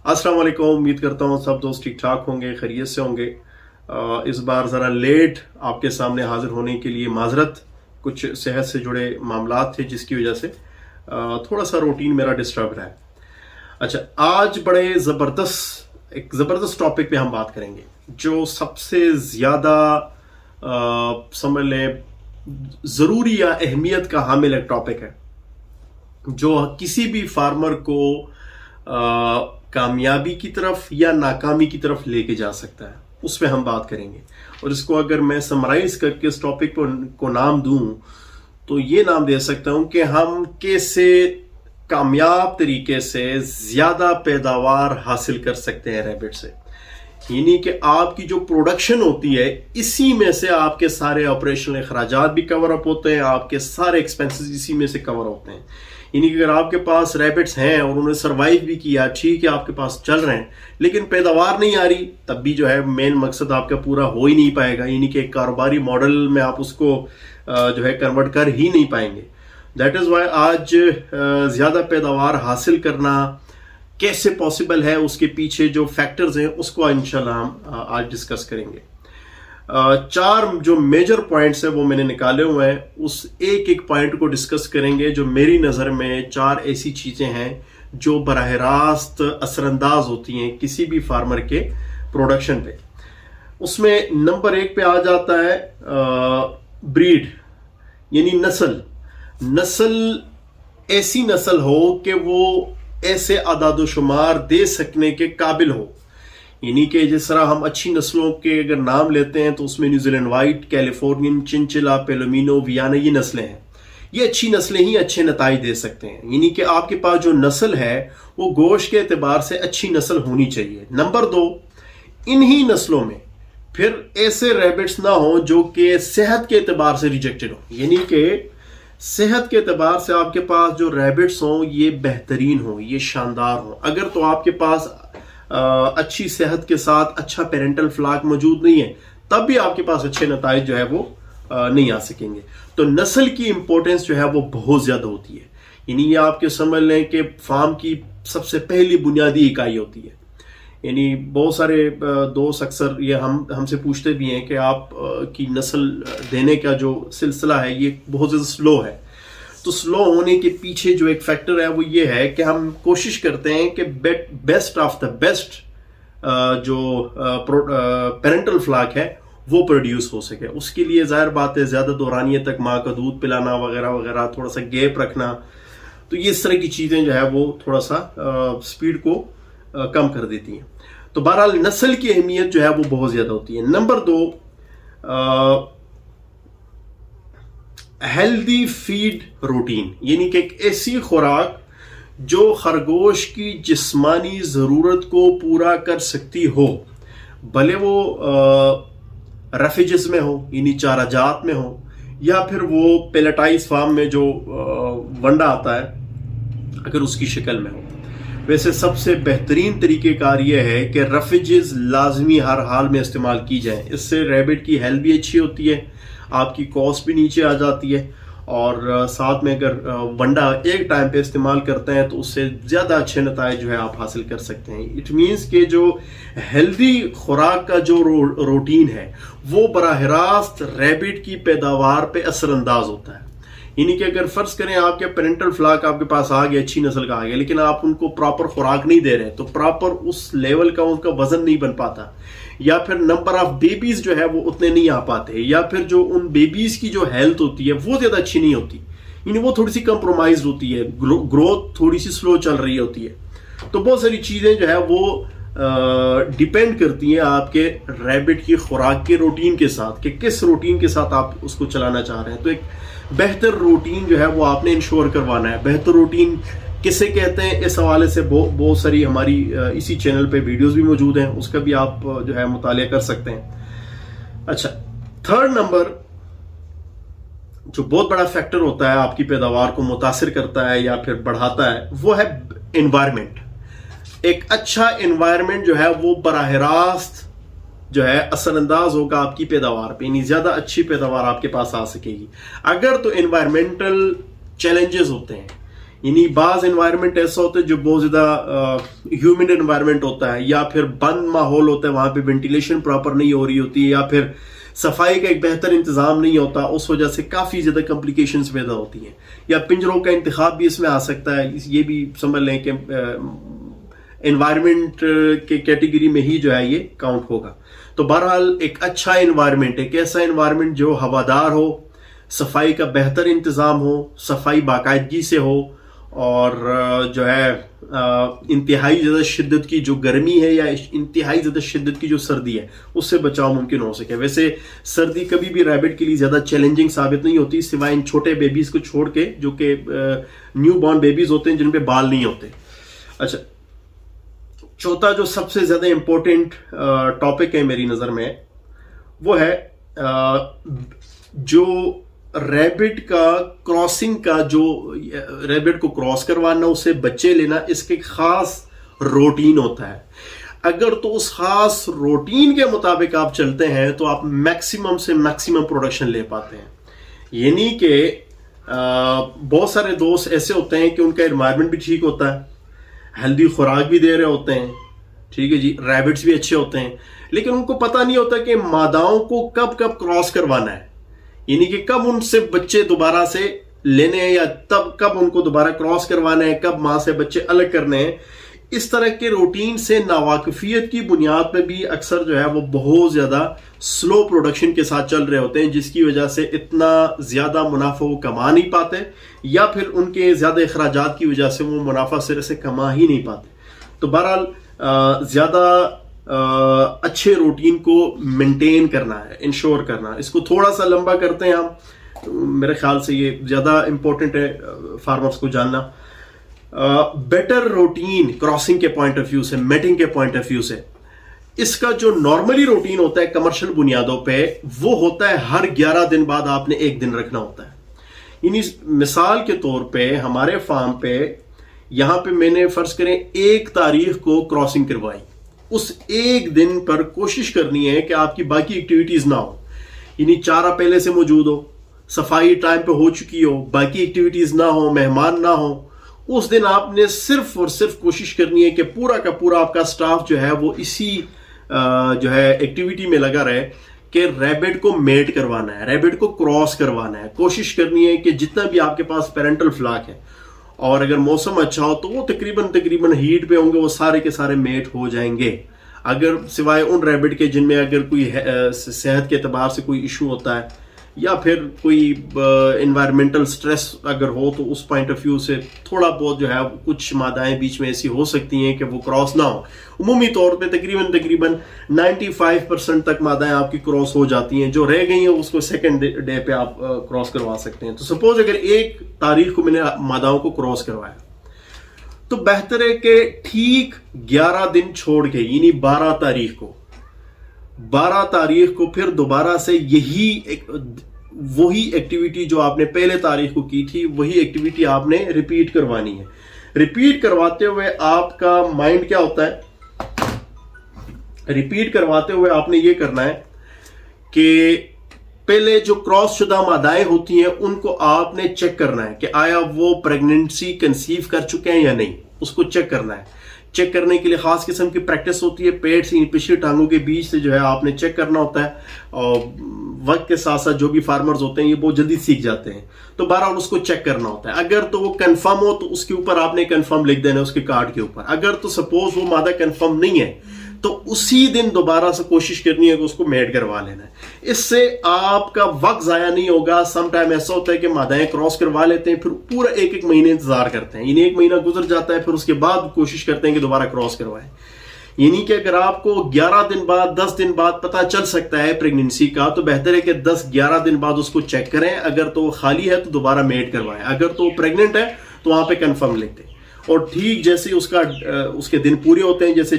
अस्सलाम वालेकुम। उम्मीद करता हूँ सब दोस्त ठीक ठाक होंगे, खैरियत से होंगे। इस बार ज़रा लेट आपके सामने हाजिर होने के लिए माजरत, कुछ सेहत से जुड़े मामलात थे जिसकी वजह से थोड़ा सा रूटीन मेरा डिस्टर्ब रहा है। अच्छा, आज बड़े एक ज़बरदस्त टॉपिक पे हम बात करेंगे जो सबसे ज़्यादा समझ लें ज़रूरी या अहमियत का हामिल एक टॉपिक है जो किसी भी फार्मर को कामयाबी की तरफ या नाकामी की तरफ लेके जा सकता है। उस पर हम बात करेंगे और इसको अगर मैं समराइज करके इस टॉपिक को नाम दूं तो ये नाम दे सकता हूं कि हम कैसे कामयाब तरीके से ज्यादा पैदावार हासिल कर सकते हैं रैबिट से। यानी कि आपकी जो प्रोडक्शन होती है इसी में से आपके सारे ऑपरेशनल अखराजात भी कवर अप होते हैं, आपके सारे एक्सपेंसेस इसी में से कवर होते हैं। यानी कि अगर आपके पास रैबिट्स हैं और उन्होंने सर्वाइव भी किया, ठीक है, आपके पास चल रहे हैं, लेकिन पैदावार नहीं आ रही, तब भी जो है मेन मकसद आपका पूरा हो ही नहीं पाएगा। यानी कि एक कारोबारी मॉडल में आप उसको जो है कन्वर्ट कर ही नहीं पाएंगे। दैट इज़ वाई आज ज़्यादा पैदावार हासिल करना कैसे पॉसिबल है, उसके पीछे जो फैक्टर्स हैं उसको इंशाल्लाह हम आज डिस्कस करेंगे। चार जो मेजर पॉइंट्स हैं वो मैंने निकाले हुए हैं, उस एक एक पॉइंट को डिस्कस करेंगे जो मेरी नज़र में चार ऐसी चीज़ें हैं जो बराह रास्त असरअंदाज होती हैं किसी भी फार्मर के प्रोडक्शन पे। उसमें नंबर एक पे आ जाता है ब्रीड, यानी नस्ल ऐसी नस्ल हो कि वो ऐसे आदादोशुमार दे सकने के काबिल हो। यानी कि जिस तरह हम अच्छी नस्लों के अगर नाम लेते हैं तो उसमें New Zealand white, Californian, chinchilla, palomino, Vienna, ये नस्लें हैं। ये अच्छी नस्लें ही अच्छे नताइज दे सकते हैं। यानी कि आपके पास जो नस्ल है वो गोश्त के एतबार से अच्छी नस्ल होनी चाहिए। नंबर दो, इन्हीं नस्लों में फिर ऐसे रैबिट्स ना हो जो कि सेहत के एतबार से रिजेक्टेड हो। यानी कि सेहत के एतबार से आपके पास जो रैबिट्स हों ये बेहतरीन हो, ये शानदार हो। अगर तो आपके पास अच्छी सेहत के साथ अच्छा पेरेंटल फ्लाक मौजूद नहीं है तब भी आपके पास अच्छे नताइज जो है वो नहीं आ सकेंगे। तो नस्ल की इंपॉर्टेंस जो है वो बहुत ज्यादा होती है। यानी ये आपके समझ लें कि फार्म की सबसे पहली बुनियादी इकाई होती है। यानी बहुत सारे दोस्त अक्सर ये हमसे पूछते भी हैं कि आप की नस्ल देने का जो सिलसिला है ये बहुत ज़्यादा स्लो है। तो स्लो होने के पीछे जो एक फैक्टर है वो ये है कि हम कोशिश करते हैं कि बेस्ट ऑफ द बेस्ट जो पेरेंटल फ्लाक है वो प्रोड्यूस हो सके। उसके लिए जाहिर बात है ज़्यादा दौरानिए तक माँ का दूध पिलाना वगैरह वगैरह, थोड़ा सा गैप रखना, तो ये इस तरह की चीज़ें जो है वो थोड़ा सा स्पीड को कम कर देती हैं। तो बहरहाल नस्ल की अहमियत जो है वो बहुत ज़्यादा होती है। नंबर दो, हेल्दी फीड रूटीन, यानी कि एक ऐसी खुराक जो खरगोश की जिस्मानी ज़रूरत को पूरा कर सकती हो, भले वो रेफिजेस में हो यानी चाराजात में हो या फिर वो पेलेटाइज फार्म में जो वंडा आता है अगर उसकी शक्ल में हो। वैसे सबसे बेहतरीन तरीक़ेकार यह है कि रेफिजेस लाजमी हर हाल में इस्तेमाल की जाए। इससे रैबिट की हेल्थ भी अच्छी होती है, आपकी कॉस्ट भी नीचे आ जाती है और साथ में अगर वंडा एक टाइम पे इस्तेमाल करते हैं तो उससे ज़्यादा अच्छे नताइज जो है आप हासिल कर सकते हैं। इट मीन्स कि जो हेल्दी खुराक का जो रूटीन है वो बराह रास्त रैबिट की पैदावार पे असरअंदाज होता है। यानी कि अगर फर्ज करें आपके पेरेंटल फ्लाक आपके पास आ गया, अच्छी नस्ल का आ गया, लेकिन आप उनको प्रॉपर खुराक नहीं दे रहे तो प्रॉपर उस लेवल का उनका वजन नहीं बन पाता, या फिर नंबर ऑफ बेबीज जो है वो उतने नहीं आ पाते, या फिर जो उन बेबीज की जो हेल्थ होती है वो ज्यादा अच्छी नहीं होती, यानी वो थोड़ी सी कंप्रोमाइज होती है, ग्रोथ थोड़ी सी स्लो चल रही होती है। तो बहुत सारी चीजें जो है वो डिपेंड करती हैं आपके रैबिट की खुराक के रूटीन के साथ कि किस रूटीन के साथ आप उसको चलाना चाह रहे हैं। तो एक बेहतर रूटीन जो है वो आपने इंश्योर करवाना है। बेहतर रूटीन किसे कहते हैं, इस हवाले से बहुत सारी हमारी इसी चैनल पे वीडियोस भी मौजूद हैं, उसका भी आप जो है मुतालिया कर सकते हैं। अच्छा, थर्ड नंबर जो बहुत बड़ा फैक्टर होता है आपकी पैदावार को मुतासिर करता है या फिर बढ़ाता है वो है एनवायरमेंट। एक अच्छा एनवायरमेंट जो है वो बराह रास्त जो है असरअंदाज होगा आपकी पैदावार पे, यानी ज्यादा अच्छी पैदावार आपके पास आ सकेगी। अगर तो एनवायरमेंटल चैलेंजेस होते हैं, یعنی بعض انوائرمنٹ ایسا ہوتا ہے جو بہت زیادہ ہیومن انوائرمنٹ ہوتا ہے، یا پھر بند ماحول ہوتا ہے، وہاں پہ وینٹیلیشن پراپر نہیں ہو رہی ہوتی ہے، یا پھر صفائی کا ایک بہتر انتظام نہیں ہوتا، اس وجہ سے کافی زیادہ کمپلیکیشنز پیدا ہوتی ہیں، یا پنجروں کا انتخاب بھی اس میں آ سکتا ہے. یہ بھی سمجھ لیں کہ انوائرمنٹ کے کیٹیگری میں ہی جو ہے یہ کاؤنٹ ہوگا. تو بہرحال ایک اچھا انوائرمنٹ، ایک ایسا انوائرمنٹ جو ہوادار ہو، صفائی کا بہتر انتظام ہو، صفائی باقاعدگی سے ہو، اور جو ہے انتہائی زیادہ شدت کی جو گرمی ہے یا انتہائی زیادہ شدت کی جو سردی ہے اس سے بچاؤ ممکن ہو سکے. ویسے سردی کبھی بھی ریبٹ کے لیے زیادہ چیلنجنگ ثابت نہیں ہوتی، سوائے ان چھوٹے بیبیز کو چھوڑ کے جو کہ نیو بورن بیبیز ہوتے ہیں جن پہ بال نہیں ہوتے. اچھا، چوتھا جو سب سے زیادہ امپورٹنٹ ٹاپک ہے میری نظر میں، وہ ہے جو ریبٹ کا کراسنگ کا، جو ریبٹ کو کراس کروانا، اسے بچے لینا، اس کے خاص روٹین ہوتا ہے. اگر تو اس خاص روٹین کے مطابق آپ چلتے ہیں تو آپ میکسیمم سے میکسیمم پروڈکشن لے پاتے ہیں. یعنی کہ بہت سارے دوست ایسے ہوتے ہیں کہ ان کا انوائرمنٹ بھی ٹھیک ہوتا ہے، ہیلدی خوراک بھی دے رہے ہوتے ہیں، ٹھیک ہے جی، ریبٹس بھی اچھے ہوتے ہیں، لیکن ان کو پتہ نہیں ہوتا کہ ماداؤں کو کب کب کراس کروانا ہے، یعنی کہ کب ان سے بچے دوبارہ سے لینے ہیں، یا تب کب ان کو دوبارہ کراس کروانا ہے، کب ماں سے بچے الگ کرنے ہیں. اس طرح کے روٹین سے ناواقفیت کی بنیاد پہ بھی اکثر جو ہے وہ بہت زیادہ سلو پروڈکشن کے ساتھ چل رہے ہوتے ہیں، جس کی وجہ سے اتنا زیادہ منافع وہ کما نہیں پاتے، یا پھر ان کے زیادہ اخراجات کی وجہ سے وہ منافع سرے سے کما ہی نہیں پاتے. تو بہرحال زیادہ اچھے روٹین کو مینٹین کرنا ہے، انشور کرنا. اس کو تھوڑا سا لمبا کرتے ہیں ہم، میرے خیال سے یہ زیادہ امپورٹنٹ ہے فارمرز کو جاننا. بیٹر روٹین کراسنگ کے پوائنٹ آف ویو سے، میٹنگ کے پوائنٹ آف ویو سے، اس کا جو نارملی روٹین ہوتا ہے کمرشل بنیادوں پہ، وہ ہوتا ہے ہر 11 دن بعد آپ نے ایک دن رکھنا ہوتا ہے. یعنی مثال کے طور پہ ہمارے فارم پہ یہاں پہ میں نے فرض کریں 1 تاریخ کو کراسنگ کروائی، اس ایک دن پر کوشش کرنی ہے کہ آپ کی باقی ایکٹیویٹیز نہ ہو، یعنی چارہ پہلے سے موجود ہو، صفائی ٹائم پہ ہو چکی ہو، باقی ایکٹیویٹیز نہ ہو، مہمان نہ ہو. اس دن آپ نے صرف اور صرف کوشش کرنی ہے کہ پورا کا پورا آپ کا سٹاف جو ہے وہ اسی جو ہے ایکٹیویٹی میں لگا رہے کہ ریبٹ کو میٹ کروانا ہے، ریبٹ کو کراس کروانا ہے. کوشش کرنی ہے کہ جتنا بھی آپ کے پاس پیرنٹل فلاک ہے، اور اگر موسم اچھا ہو تو وہ تقریباً ہیٹ پہ ہوں گے، وہ سارے کے سارے میٹ ہو جائیں گے. اگر سوائے ان ریبٹ کے جن میں اگر کوئی صحت کے اعتبار سے کوئی ایشو ہوتا ہے، یا پھر کوئی انوائرمنٹل سٹریس اگر ہو، تو اس پوائنٹ آف ویو سے تھوڑا بہت جو ہے کچھ مادائیں بیچ میں ایسی ہو سکتی ہیں کہ وہ کراس نہ ہو. عمومی طور پہ تقریباً 95% تک مادائیں آپ کی کراس ہو جاتی ہیں. جو رہ گئی ہیں اس کو سیکنڈ ڈے پہ آپ کراس کروا سکتے ہیں. تو سپوز اگر 1 تاریخ کو میں نے ماداؤں کو کراس کروایا، تو بہتر ہے کہ ٹھیک 11 دن چھوڑ کے، یعنی 12 تاریخ کو پھر دوبارہ سے وہی ایکٹیویٹی جو آپ نے پہلے تاریخ کو کی تھی، وہی ایکٹیویٹی آپ نے ریپیٹ کروانی ہے. ریپیٹ کرواتے ہوئے آپ کا مائنڈ کیا ہوتا ہے؟ ریپیٹ کرواتے ہوئے آپ نے یہ کرنا ہے کہ پہلے جو کراس شدہ مادائیں ہوتی ہیں ان کو آپ نے چیک کرنا ہے کہ آیا وہ پریگننسی کنسیو کر چکے ہیں یا نہیں. اس کو چیک کرنا ہے. چیک کرنے کے لیے خاص قسم کی پریکٹس ہوتی ہے، پیٹ سے پچھلی ٹانگوں کے بیچ سے جو ہے آپ نے چیک کرنا ہوتا ہے. اور وقت کے ساتھ ساتھ جو بھی فارمرز ہوتے ہیں یہ بہت جلدی سیکھ جاتے ہیں، تو بہرحال اس کو چیک کرنا ہوتا ہے. اگر تو وہ کنفرم ہو تو اس کے اوپر آپ نے کنفرم لکھ دینا ہے اس کے کارڈ کے اوپر. اگر تو سپوز وہ مادہ کنفرم نہیں ہے تو اسی دن دوبارہ سے کوشش کرنی ہے کہ اس کو میٹ کروا لینا ہے. اس سے آپ کا وقت ضائع نہیں ہوگا. سم ٹائم ایسا ہوتا ہے کہ مادائیں کراس کروا لیتے ہیں، پھر پورا 1 مہینے انتظار کرتے ہیں، یعنی 1 مہینہ گزر جاتا ہے، پھر اس کے بعد کوشش کرتے ہیں کہ دوبارہ کراس کروائیں. یعنی کہ اگر آپ کو 11 دن بعد 10 دن بعد پتہ چل سکتا ہے پریگننسی کا، تو بہتر ہے کہ 10-11 دن بعد اس کو چیک کریں. اگر تو خالی ہے تو دوبارہ میٹ کروائیں. اگر تو پریگننٹ ہے تو وہاں پہ کنفرم لکھ دیں. اور ٹھیک جیسے اس کے دن پورے ہوتے ہیں، جیسے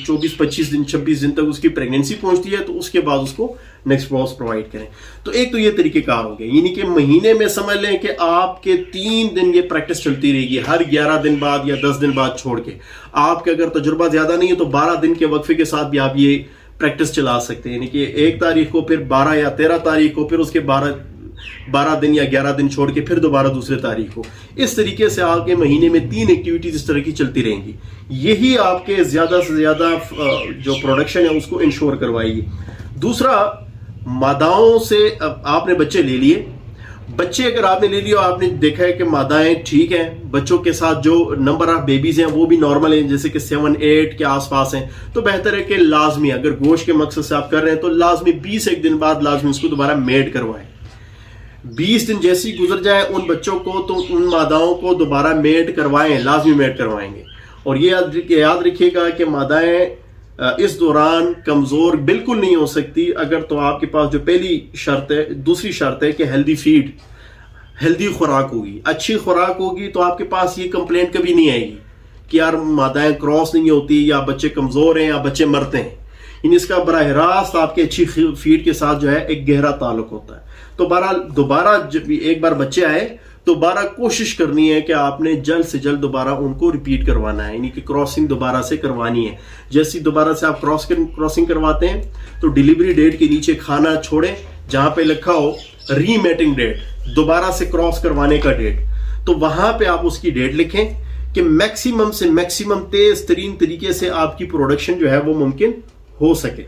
24-25 دن 26 دن تک اس کی پریگننسی پہنچتی ہے، تو اس کے بعد اس کو نیکسٹ ڈوز پرووائڈ کریں. تو ایک تو یہ طریقہ کار ہو گیا، یعنی کہ مہینے میں سمجھ لیں کہ آپ کے 3 دن یہ پریکٹس چلتی رہے گی، ہر 11 دن بعد یا 10 دن بعد چھوڑ کے. آپ کے اگر تجربہ زیادہ نہیں ہے تو 12 دن کے وقفے کے ساتھ بھی آپ یہ پریکٹس چلا سکتے ہیں. یعنی کہ 1 تاریخ کو، پھر 12 یا 13 تاریخ کو، پھر اس کے 12 दिन या 11 दिन छोड़ के फिर दोबारा दूसरे तारीख हो। इस तरीके से आपके महीने में 3 एक्टिविटीज इस तरह की चलती रहेंगी। यही आपके ज़्यादा से ज़्यादा जो प्रोडक्शन है उसको इंश्योर करवाएगी। दूसरा, मादाओं से आपने बच्चे ले लिए, बच्चे अगर आपने ले लिया, आपने देखा है कि मादाएं ठीक हैं, बच्चों के साथ जो नंबर ऑफ बेबीज हैं वो भी नॉर्मल हैं, जैसे कि 7-8 के आसपास हैं, तो बेहतर है कि लाजमी अगर गोश्त के मकसद से आप कर रहे हैं तो लाजमी 20 एक दिन बाद लाजमी उसको दोबारा मेड करवाएं। 20 दिन जैसे ही गुजर जाए उन बच्चों को, तो उन मादाओं को दोबारा मेड करवाएं, लाजमी मेड करवाएंगे। और ये याद रखिएगा कि मादाएं इस दौरान कमजोर बिल्कुल नहीं हो सकती अगर तो आपके पास जो पहली शर्त है, दूसरी शर्त है कि हेल्दी फीड, हेल्दी खुराक होगी, अच्छी खुराक होगी, तो आपके पास ये कंप्लेंट कभी नहीं आएगी कि यार मादाएं क्रॉस नहीं होती या बच्चे कमजोर हैं या बच्चे मरते हैं। इन इसका बराह रास्त आपके अच्छी फीड के साथ जो है एक गहरा ताल्लुक होता है। तो दोबारा जब एक बार बच्चे आए तो दोबारा कोशिश करनी है कि आपने जल्द से जल्द दोबारा उनको रिपीट करवाना है, यानी कि क्रॉसिंग दोबारा से करवानी है। जैसे ही दोबारा से आप क्रॉसिंग करवाते हैं तो डिलीवरी डेट के नीचे खाना छोड़ें जहां पे लिखा हो रीमेटिंग डेट, दोबारा से क्रॉस करवाने का डेट, तो वहां पे आप उसकी डेट लिखें कि मैक्सिमम से मैक्सिमम तेज तरीन तरीके से आपकी प्रोडक्शन जो है वो मुमकिन हो सके।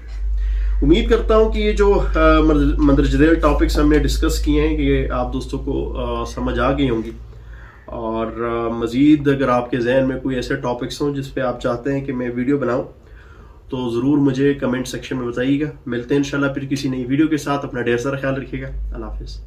उम्मीद करता हूं कि ये जो मंदरजदैल टॉपिक्स हमने डिस्कस किए हैं कि ये आप दोस्तों को समझ आ गई होंगी। और मज़ीद अगर आपके जहन में कोई ऐसे टॉपिक्स हों जिस पे आप चाहते हैं कि मैं वीडियो बनाऊं तो ज़रूर मुझे कमेंट सेक्शन में बताइएगा। मिलते हैं इंशाल्लाह फिर किसी नई वीडियो के साथ। अपना ढेर सारा ख्याल रखिएगा। अल्लाह हाफिज़।